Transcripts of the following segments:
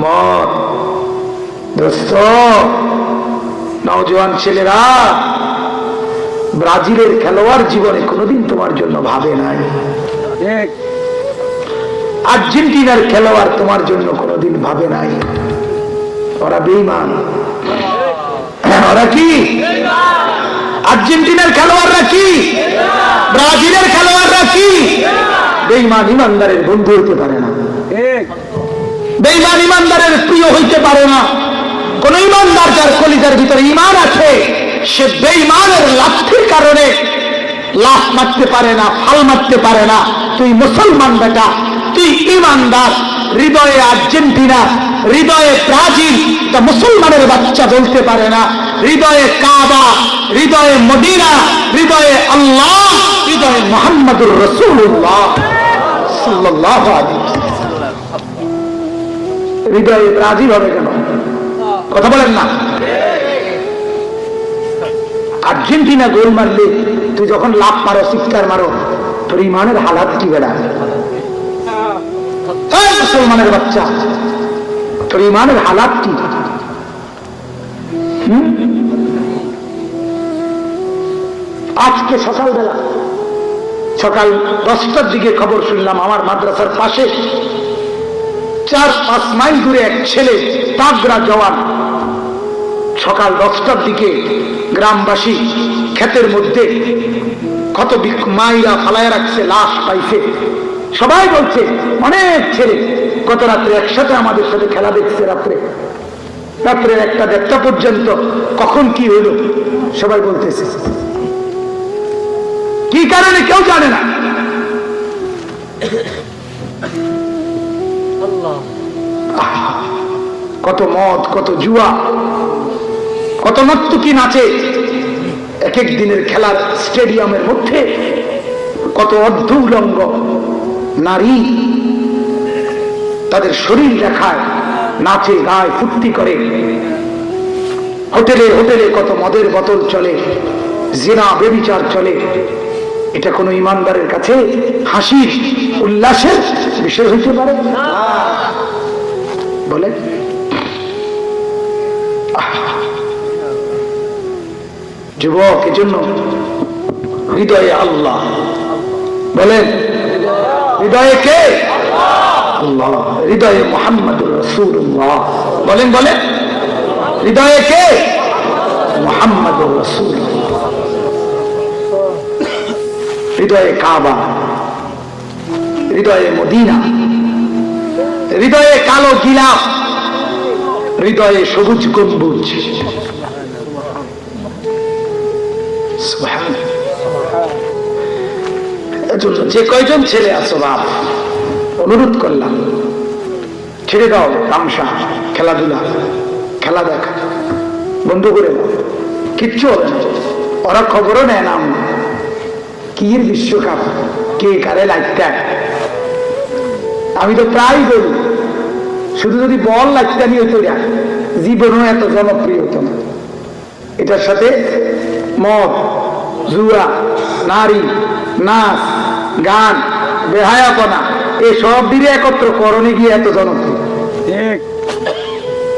মত। দোস্ত, নওজোয়ান ছেলেরা, ব্রাজিলের খেলোয়াড় জীবনে কোনোদিন তোমার জন্য ভাবে নাই। আর্জেন্টিনার খেলোয়াড় তোমার জন্য কোনোদিন ভাবে নাই। ওরা বেঈমান। ওরা কি? আর্জেন্টিনার খেলোয়াড়রা কি? ব্রাজিলের খেলোয়াড়রা কি? বেঈমান ইমানদারের বন্ধু হইতে পারে না। বেঈমান ইমানদারের প্রিয় হইতে পারে না। কোন ইমানদার যার কলিজার ভিতরে ঈমান আছে, সে বেঈমানের লাঠির কারণে লাফ মারতে পারে না, ফাল মারতে পারে না। তুই মুসলমান বেটা, তুই ইমানদার। হৃদয়ে আর্জেন্টিনা, হৃদয়ে ব্রাজিল, তা মুসলমানের বাচ্চা বলতে পারে না। হৃদয়ে কাবা, হৃদয়ে মদিনা, হৃদয়ে আল্লাহ, হৃদয়ে মুহাম্মদুর রাসূলুল্লাহ সাল্লাল্লাহু আলাইহি ওয়াসাল্লাম। হৃদয়ে ব্রাজিল হবে কেন? কথা বলেন না। আর্জেন্টিনা গোল মারলে তুই যখন লাফ মারো, চিৎকার মারো, তোর ইমানের হালাত কি বেড়া? মুসলমানের বাচ্চা, তোর ইমানের হালাত কি? আজকে সকালবেলা, সকাল 10টার দিকে খবর শুনলাম, আমার মাদ্রাসার পাশে 4-5 মাইল দূরে এক ছেলে, তাগড়া জওয়ান, সকাল 10টার দিকে গ্রামবাসী ক্ষেতের মধ্যে কত মাইরা ফালায় রাখছে, লাশ পাইছে। সবাই বলছে অনেক ছেলে গত রাত্রে একসাথে আমাদের সাথে খেলা দেখছে। রাত্রে 1টা পর্যন্ত কখন কি হইল সবাই বলতেছে। কি কারণে কেউ জানে না। কত মদ, কত জুয়া, কত নর্তকী নাচে এক এক দিনের খেলার স্টেডিয়ামের মধ্যে। কত অর্ধ উলঙ্গ নারী তাদের শরীর দেখায়, নাচে, গায়, ফুর্তি করে। হোটেলে হোটেলে কত মদের বোতল চলে, জিনা ব্যভিচার চলে। এটা কোনো ইমানদারের কাছে হাসির, উল্লাসের বিষয় হইতে পারে না? বলে যুবক, এজন্য হৃদয়ে আল্লাহ। বলেন হৃদয়ে কে? আল্লাহ। হৃদয়ে মুহাম্মদুর রাসূলুল্লাহ। বলেন বলেন হৃদয়ে কে? মুহাম্মদুর রাসূলুল্লাহ। হৃদয়ে কাবা, হৃদয়ে মদিনা, হৃদয়ে কালো গিলাফ, হৃদয়ে সবুজ গম্বুজ। যে কয়জন ছেলে আছো বাপ, অনুরোধ করলাম, ছেড়ে দাও তামসা, খেলাধুলা, খেলা দেখা বন্ধ করে দাও। কিচ্ছু হবে না। ওরা খবরও নেয় না কি বিশ্বকাপ, কে কারে লাগতে। আমি তো প্রায় বলি, শুধু যদি বল লাগতে নিয়ে হতো জীবনও এত জনপ্রিয় হতো না। এটার সাথে মদ, জুয়া, নারী, নাচ, গান, বেহায়াপনা, এসব দিলে একত্র করণে গিয়ে এত জনপ্রিয়।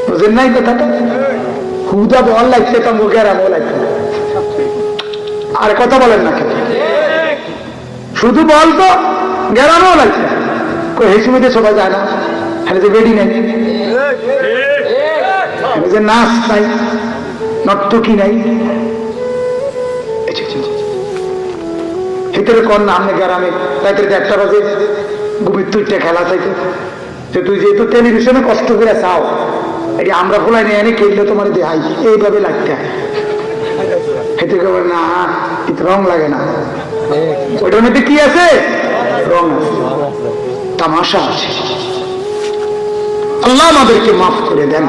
বুঝেন নাই কথাটা? হুদা বল লাগছে তো মুখেরামও লাগছে। আর কথা বলেন না কেন? শুধু বল তো গেরামও লাগছে। হেসুমিতে সবাই যায় না, হ্যাঁ যে বেডি নেই, যে নাচ নাই, নর্তকী নাই। ভিতরে কর না আপনি গ্রামে রাত্রে 1টা বাজে গুবির তুইটা খেলা চাইতে, তুই যেহেতু টেলিভিশনে কষ্ট করে চাও, এই আমরা ভোলাই নিয়ে এনে খেললে তোমার দেহাই এইভাবে লাগতে হয়। খেতে খবর না, রং লাগে না, ওইটার মধ্যে কি আছে? রং আছে, তামাশা আছে। আল্লাহ আমাদেরকে মাফ করে দেন।